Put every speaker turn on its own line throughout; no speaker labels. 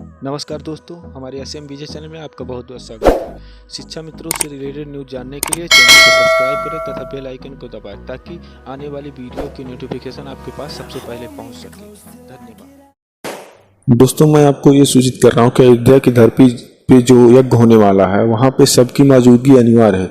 नमस्कार दोस्तों, हमारे एसएम विजय चैनल में आपका बहुत बहुत स्वागत है। शिक्षा मित्रों से रिलेटेड न्यूज़ जानने के लिए चैनल को सब्सक्राइब करें तथा बेल आइकन को दबाएं ताकि आने वाली वीडियो की नोटिफिकेशन आपके पास सबसे पहले पहुंच सके। धन्यवाद।
दोस्तों, मैं आपको ये सूचित कर रहा हूँ कि अयोध्या की धरती पे जो यज्ञ होने वाला है वहाँ पे सबकी मौजूदगी अनिवार्य है,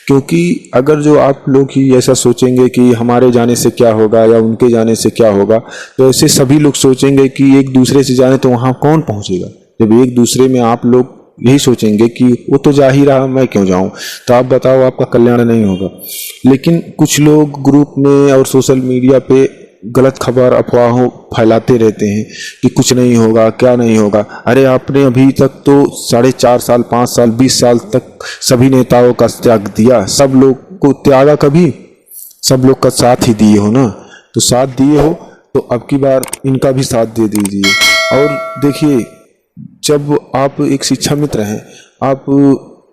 क्योंकि अगर जो आप लोग ही ऐसा सोचेंगे कि हमारे जाने से क्या होगा या उनके जाने से क्या होगा, तो ऐसे सभी लोग सोचेंगे कि एक दूसरे से जाने तो वहाँ कौन पहुँचेगा। जब एक दूसरे में आप लोग यही सोचेंगे कि वो तो जा ही रहा, मैं क्यों जाऊं, तो आप बताओ आपका कल्याण नहीं होगा। लेकिन कुछ लोग ग्रुप में और सोशल मीडिया पे गलत खबर अफवाहों फैलाते रहते हैं कि कुछ नहीं होगा, क्या नहीं होगा। अरे आपने अभी तक तो 4.5 साल 5 साल 20 साल तक सभी नेताओं का त्याग दिया, सब लोग को त्यागा, कभी सब लोग का साथ ही दिए हो ना, तो साथ दिए हो तो अब की बार इनका भी साथ दे दीजिए। और देखिए, जब आप एक शिक्षा मित्र हैं, आप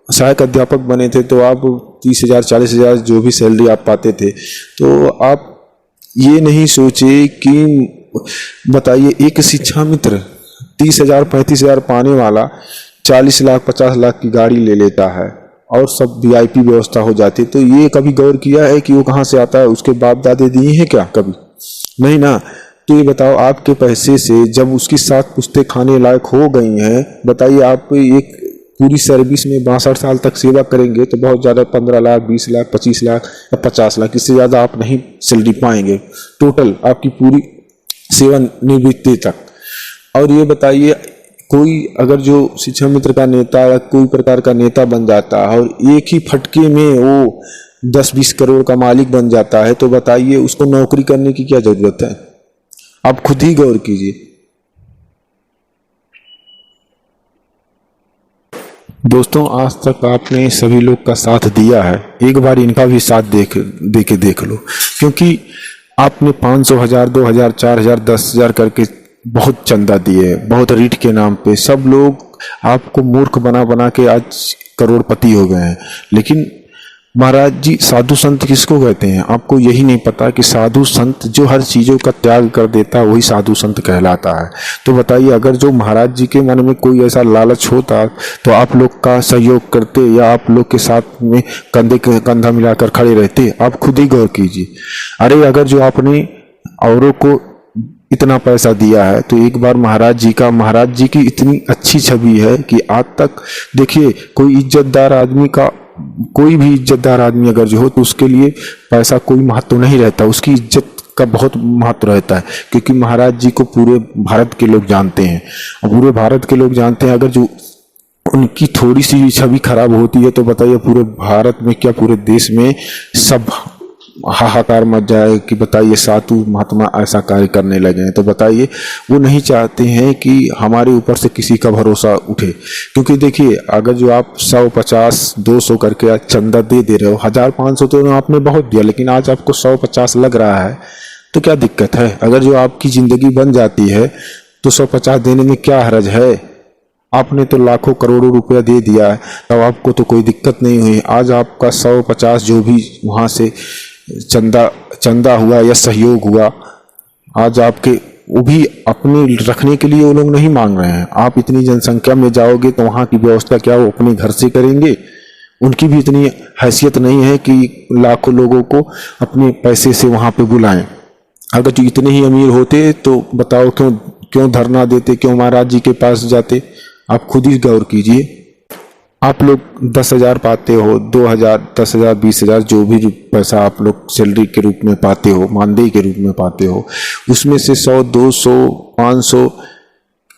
सहायक अध्यापक बने थे तो आप 30,000 40,000 जो भी सैलरी आप पाते थे, तो आप ये नहीं सोचे कि बताइए एक शिक्षा मित्र 30,000 35,000 पाने वाला 40 लाख 50 लाख की गाड़ी ले लेता है और सब वीआईपी व्यवस्था हो जाती है। तो ये कभी गौर किया है कि वो कहाँ से आता है? उसके बाप दादे दिए हैं क्या? कभी नहीं ना। तो ये बताओ, आपके पैसे से जब उसकी 7 पुश्तें खाने लायक हो गई हैं, बताइए आप एक पूरी सर्विस में 62 साल तक सेवा करेंगे तो बहुत ज़्यादा 15 लाख 20 लाख 25 लाख या 50 लाख, इससे ज़्यादा आप नहीं सैलरी पाएंगे टोटल आपकी पूरी सेवा निवृत्ति तक। और ये बताइए, कोई अगर जो शिक्षा मित्र का नेता या कोई प्रकार का नेता बन जाता है और एक ही फटके में वो 10-20 करोड़ का मालिक बन जाता है, तो बताइए उसको नौकरी करने की क्या जरूरत है? आप खुद ही गौर कीजिए। दोस्तों, आज तक आपने सभी लोग का साथ दिया है, एक बार इनका भी साथ देख लो, क्योंकि आपने 500 1000 2000 4000 10,000 करके बहुत चंदा दिए, बहुत रीट के नाम पे सब लोग आपको मूर्ख बना बना के आज करोड़पति हो गए हैं। लेकिन महाराज जी, साधु संत किसको कहते हैं? आपको यही नहीं पता कि साधु संत जो हर चीज़ों का त्याग कर देता है वही साधु संत कहलाता है। तो बताइए, अगर जो महाराज जी के मन में कोई ऐसा लालच होता तो आप लोग का सहयोग करते या आप लोग के साथ में कंधे के कंधा मिलाकर खड़े रहते? आप खुद ही गौर कीजिए। अरे अगर जो आपने औरों को इतना पैसा दिया है तो एक बार महाराज जी की इतनी अच्छी छवि है कि आज तक देखिए, कोई इज्जतदार आदमी अगर जो हो तो उसके लिए पैसा कोई महत्व नहीं रहता, उसकी इज्जत का बहुत महत्व रहता है, क्योंकि महाराज जी को पूरे भारत के लोग जानते हैं और पूरे भारत के लोग जानते हैं। अगर जो उनकी थोड़ी सी छवि खराब होती है तो बताइए पूरे भारत में क्या पूरे देश में सब हाहाकार मच जाए कि बताइए साधु महात्मा ऐसा कार्य करने लगे हैं। तो बताइए, वो नहीं चाहते हैं कि हमारे ऊपर से किसी का भरोसा उठे, क्योंकि देखिए, अगर जो आप 100 50 200 करके आज चंदा दे रहे हो, 1000 500 तो आपने बहुत दिया, लेकिन आज आपको 100 50 लग रहा है, तो क्या दिक्कत है? अगर जो आपकी जिंदगी बन जाती है तो 100 50 देने में क्या हर्ज है? आपने तो लाखों करोड़ों रुपया दे दिया है, तब आपको तो कोई दिक्कत नहीं हुई। आज आपका 100 50 जो भी वहाँ से चंदा हुआ या सहयोग हुआ, आज आपके वो भी अपने रखने के लिए वो लोग नहीं मांग रहे हैं। आप इतनी जनसंख्या में जाओगे तो वहाँ की व्यवस्था क्या वो अपने घर से करेंगे? उनकी भी इतनी हैसियत नहीं है कि लाखों लोगों को अपने पैसे से वहाँ पे बुलाएं। अगर जो इतने ही अमीर होते तो बताओ क्यों धरना देते, क्यों महाराज जी के पास जाते? आप खुद ही गौर कीजिए। आप लोग 10,000 पाते हो, 2,000 10,000 20,000 जो भी पैसा आप लोग सैलरी के रूप में पाते हो, मानदेय के रूप में पाते हो, उसमें से 100 200 500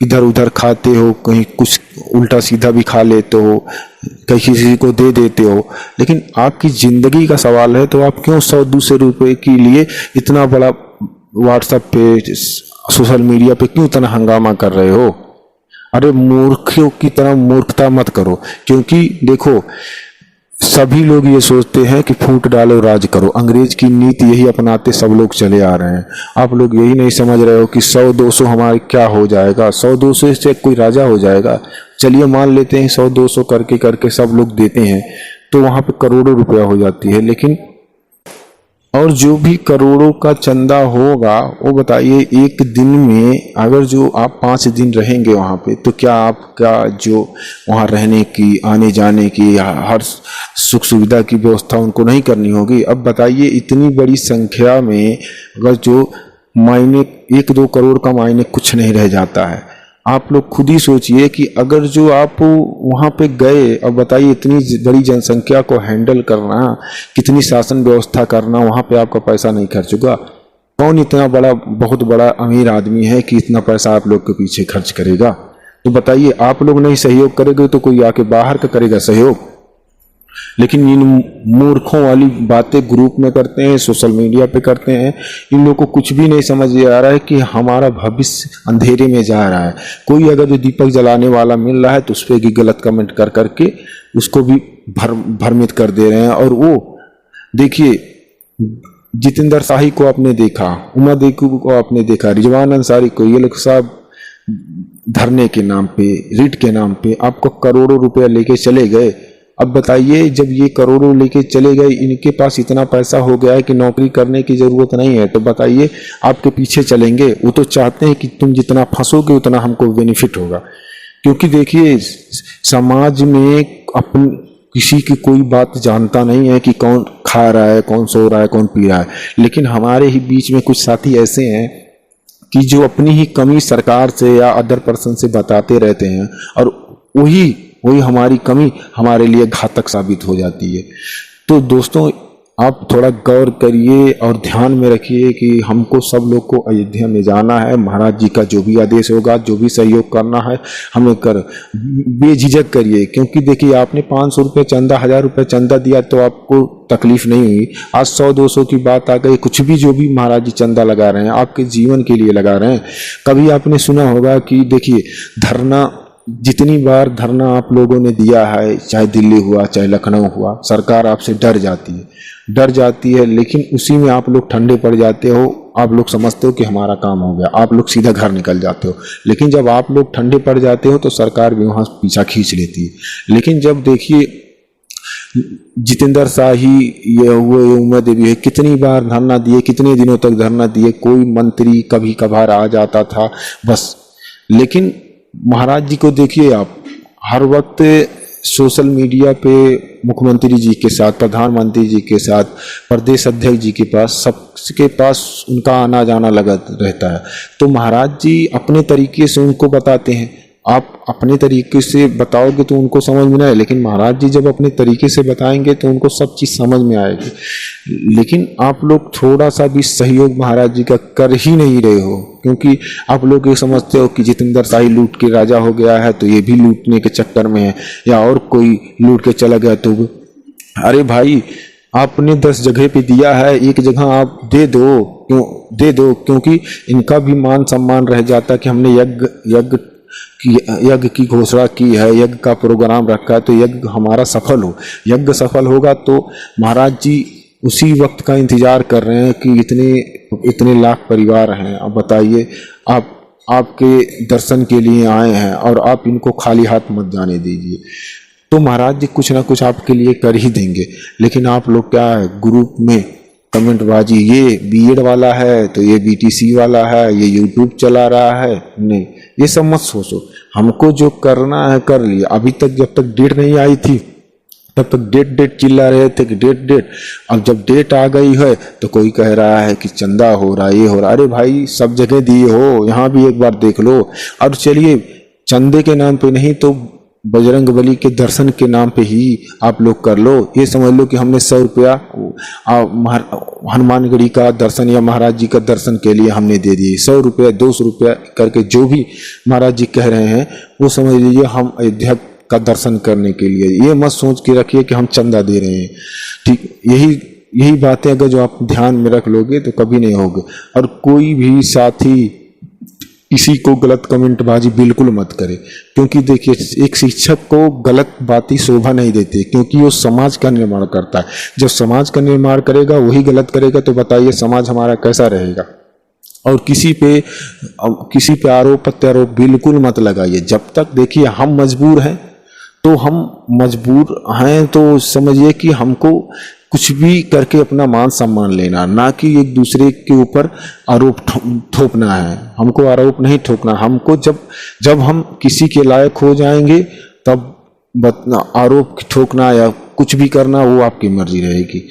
इधर उधर खाते हो, कहीं कुछ उल्टा सीधा भी खा लेते हो, कहीं किसी को दे देते हो। लेकिन आपकी जिंदगी का सवाल है तो आप क्यों 100-200 रुपए के लिए इतना बड़ा व्हाट्सएप पे सोशल मीडिया पे क्यों इतना हंगामा कर रहे हो? अरे मूर्खों की तरह मूर्खता मत करो, क्योंकि देखो, सभी लोग ये सोचते हैं कि फूट डालो राज करो, अंग्रेज की नीति यही अपनाते सब लोग चले आ रहे हैं। आप लोग यही नहीं समझ रहे हो कि 100-200 हमारे क्या हो जाएगा? 100-200 से कोई राजा हो जाएगा? चलिए मान लेते हैं 100-200 करके सब लोग देते हैं तो वहां पे करोड़ों रुपया हो जाती है। लेकिन और जो भी करोड़ों का चंदा होगा वो बताइए, एक दिन में अगर जो आप 5 दिन रहेंगे वहाँ पे, तो क्या आपका जो वहाँ रहने की, आने जाने की, हर सुख सुविधा की व्यवस्था उनको नहीं करनी होगी? अब बताइए, इतनी बड़ी संख्या में अगर जो मायने 1-2 करोड़ का मायने कुछ नहीं रह जाता है। आप लोग खुद ही सोचिए कि अगर जो आप वहाँ पे गए और बताइए, इतनी बड़ी जनसंख्या को हैंडल करना, कितनी शासन व्यवस्था करना, वहाँ पे आपका पैसा नहीं खर्च होगा? कौन इतना बड़ा, बहुत बड़ा अमीर आदमी है कि इतना पैसा आप लोग के पीछे खर्च करेगा? तो बताइए, आप लोग नहीं सहयोग करेंगे तो कोई आके बाहर का करेगा सहयोग? लेकिन इन मूर्खों वाली बातें ग्रुप में करते हैं, सोशल मीडिया पे करते हैं। इन लोगों को कुछ भी नहीं समझ आ रहा है कि हमारा भविष्य अंधेरे में जा रहा है। कोई अगर जो दीपक जलाने वाला मिल रहा है तो उस पर भी गलत कमेंट कर करके उसको भी भ्रमित कर दे रहे हैं। और वो देखिए, जितेंद्र शाही को आपने देखा, उमा देखू को आपने देखा, रिजवान अंसारी को, ये लोग सब धरने के नाम पे, रिट के नाम पे आपको करोड़ों रुपया लेके चले गए। अब बताइए, जब ये करोड़ों लेके चले गए, इनके पास इतना पैसा हो गया है कि नौकरी करने की जरूरत नहीं है, तो बताइए आपके पीछे चलेंगे? वो तो चाहते हैं कि तुम जितना फंसोगे उतना हमको बेनिफिट होगा। क्योंकि देखिए, समाज में अपन किसी की कोई बात जानता नहीं है कि कौन खा रहा है, कौन सो रहा है, कौन पी रहा है। लेकिन हमारे ही बीच में कुछ साथी ऐसे हैं कि जो अपनी ही कमी सरकार से या अदर पर्सन से बताते रहते हैं, और वही हमारी कमी हमारे लिए घातक साबित हो जाती है। तो दोस्तों, आप थोड़ा गौर करिए और ध्यान में रखिए कि हमको सब लोग को अयोध्या में जाना है। महाराज जी का जो भी आदेश होगा, जो भी सहयोग करना है, हमें बेझिझक करिए। क्योंकि देखिए, आपने 500 रुपये चंदा, 1000 रुपये चंदा दिया तो आपको तकलीफ नहीं हुई। आज 100-200 की बात आ गई। कुछ भी जो भी महाराज जी चंदा लगा रहे हैं, आपके जीवन के लिए लगा रहे हैं। कभी आपने सुना होगा कि देखिए, धरना, जितनी बार धरना आप लोगों ने दिया है, चाहे दिल्ली हुआ, चाहे लखनऊ हुआ, सरकार आपसे डर जाती है। लेकिन उसी में आप लोग ठंडे पड़ जाते हो। आप लोग समझते हो कि हमारा काम हो गया, आप लोग सीधा घर निकल जाते हो। लेकिन जब आप लोग ठंडे पड़ जाते हो तो सरकार भी वहाँ पीछा खींच लेती है। लेकिन जब देखिए, जितेंद्र शाही, ये हुए, उमा देवी है, कितनी बार धरना दिए, कितने दिनों तक धरना दिए, कोई मंत्री कभी कभार आ जाता था बस। लेकिन महाराज जी को देखिए, आप हर वक्त सोशल मीडिया पे मुख्यमंत्री जी के साथ, प्रधानमंत्री जी के साथ, प्रदेश अध्यक्ष जी के पास, सबके पास उनका आना जाना लगा रहता है। तो महाराज जी अपने तरीके से उनको बताते हैं। आप अपने तरीके से बताओगे तो उनको समझ में ना आए, लेकिन महाराज जी जब अपने तरीके से बताएंगे तो उनको सब चीज़ समझ में आएगी। लेकिन आप लोग थोड़ा सा भी सहयोग महाराज जी का कर ही नहीं रहे हो, क्योंकि आप लोग ये समझते हो कि जितेंद्र शाही लूट के राजा हो गया है तो ये भी लूटने के चक्कर में है, या और कोई लूट के चला गया तो। अरे भाई, आपने 10 जगह पे दिया है, एक जगह आप दे दो, क्योंकि इनका भी मान सम्मान रह जाता कि हमने यज्ञ की घोषणा की है, यज्ञ का प्रोग्राम रखा है, तो यज्ञ हमारा सफल हो। यज्ञ सफल होगा तो महाराज जी उसी वक्त का इंतजार कर रहे हैं कि इतने लाख परिवार हैं। अब बताइए, आपके दर्शन के लिए आए हैं और आप इनको खाली हाथ मत जाने दीजिए। तो महाराज जी कुछ ना कुछ आपके लिए कर ही देंगे। लेकिन आप लोग क्या है, ग्रुप में कमेंटबाजी, ये बीएड वाला है तो ये बीटीसी वाला है, ये यूट्यूब चला रहा है, नहीं, ये सब मत सोचो। हमको जो करना है कर लिया। अभी तक जब तक डेट नहीं आई थी तब तक डेट चिल्ला रहे थे कि डेट। अब जब डेट आ गई है तो कोई कह रहा है कि चंदा हो रहा है, ये हो रहा है। अरे भाई, सब जगह दिए हो, यहाँ भी एक बार देख लो। और चलिए, चंदे के नाम पे नहीं तो बजरंग बली के दर्शन के नाम पे ही आप लोग कर लो। ये समझ लो कि हमने 100 रुपया हनुमानगढ़ी का दर्शन या महाराज जी का दर्शन के लिए हमने दे दिए। 100 रुपया, 200 रुपया करके जो भी महाराज जी कह रहे हैं वो समझ लीजिए हम अयोध्या का दर्शन करने के लिए। ये मत सोच के रखिए कि हम चंदा दे रहे हैं। ठीक, यही बातें अगर जो आप ध्यान में रख लोगे तो कभी नहीं होगे। और कोई भी साथी किसी को गलत कमेंटबाजी बिल्कुल मत करे, क्योंकि देखिए, एक शिक्षक को गलत बातें शोभा नहीं देती, क्योंकि वो समाज का निर्माण करता है। जब समाज का निर्माण करेगा वही गलत करेगा तो बताइए समाज हमारा कैसा रहेगा। और किसी पे आरोप प्रत्यारोप बिल्कुल मत लगाइए। जब तक देखिए हम मजबूर हैं तो समझिए कि हमको कुछ भी करके अपना मान सम्मान लेना, ना कि एक दूसरे के ऊपर आरोप थोपना है। हमको आरोप नहीं थोपना, हमको जब हम किसी के लायक हो जाएंगे तब आरोप ठोकना या कुछ भी करना वो आपकी मर्जी रहेगी।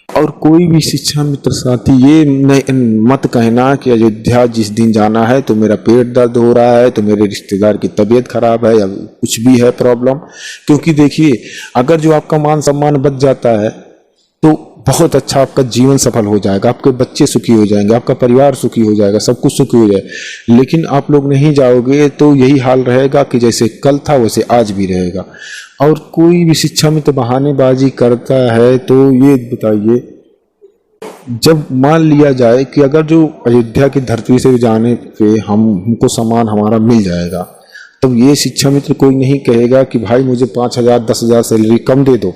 और कोई भी शिक्षा मित्र साथी ये मत कहना कि अयोध्या जिस दिन जाना है तो मेरा पेट दर्द हो रहा है, तो मेरे रिश्तेदार की तबीयत खराब है या कुछ भी है प्रॉब्लम। क्योंकि देखिए, अगर जो आपका मान सम्मान बच जाता है तो बहुत अच्छा आपका जीवन सफल हो जाएगा, आपके बच्चे सुखी हो जाएंगे, आपका परिवार सुखी हो जाएगा, सब कुछ सुखी हो जाएगा। लेकिन आप लोग नहीं जाओगे तो यही हाल रहेगा कि जैसे कल था वैसे आज भी रहेगा। और कोई भी शिक्षा मित्र बहानेबाजी करता है तो ये बताइए, जब मान लिया जाए कि अगर जो अयोध्या की धरती से जाने पे हमको सामान हमारा मिल जाएगा, तब ये शिक्षा मित्र कोई नहीं कहेगा कि भाई मुझे 5,000 10,000 सैलरी कम दे दो,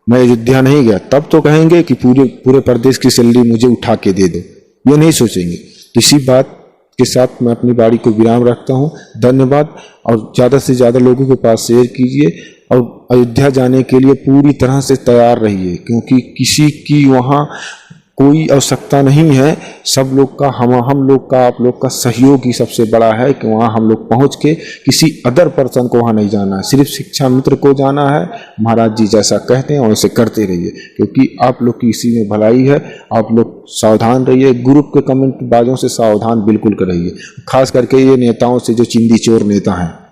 मैं अयोध्या नहीं गया। तब तो कहेंगे कि पूरे प्रदेश की सैलरी मुझे उठा के दे दो, ये नहीं सोचेंगे। तो इसी बात के साथ मैं अपनी बारी को विराम रखता हूँ। धन्यवाद। और ज़्यादा से ज़्यादा लोगों के पास शेयर कीजिए और अयोध्या जाने के लिए पूरी तरह से तैयार रहिए, क्योंकि किसी की वहाँ कोई आवश्यकता नहीं है। सब लोग का हम लोग का आप लोग का सहयोग ही सबसे बड़ा है कि वहाँ हम लोग पहुँच के किसी अदर पर्सन को वहाँ नहीं जाना है, सिर्फ शिक्षा मित्र को जाना है। महाराज जी जैसा कहते हैं वैसे करते रहिए, क्योंकि आप लोग की इसी में भलाई है। आप लोग सावधान रहिए, ग्रुप के कमेंट बाजों से सावधान बिल्कुल रहिए, खास करके ये नेताओं से जो चिंदी चोर नेता हैं।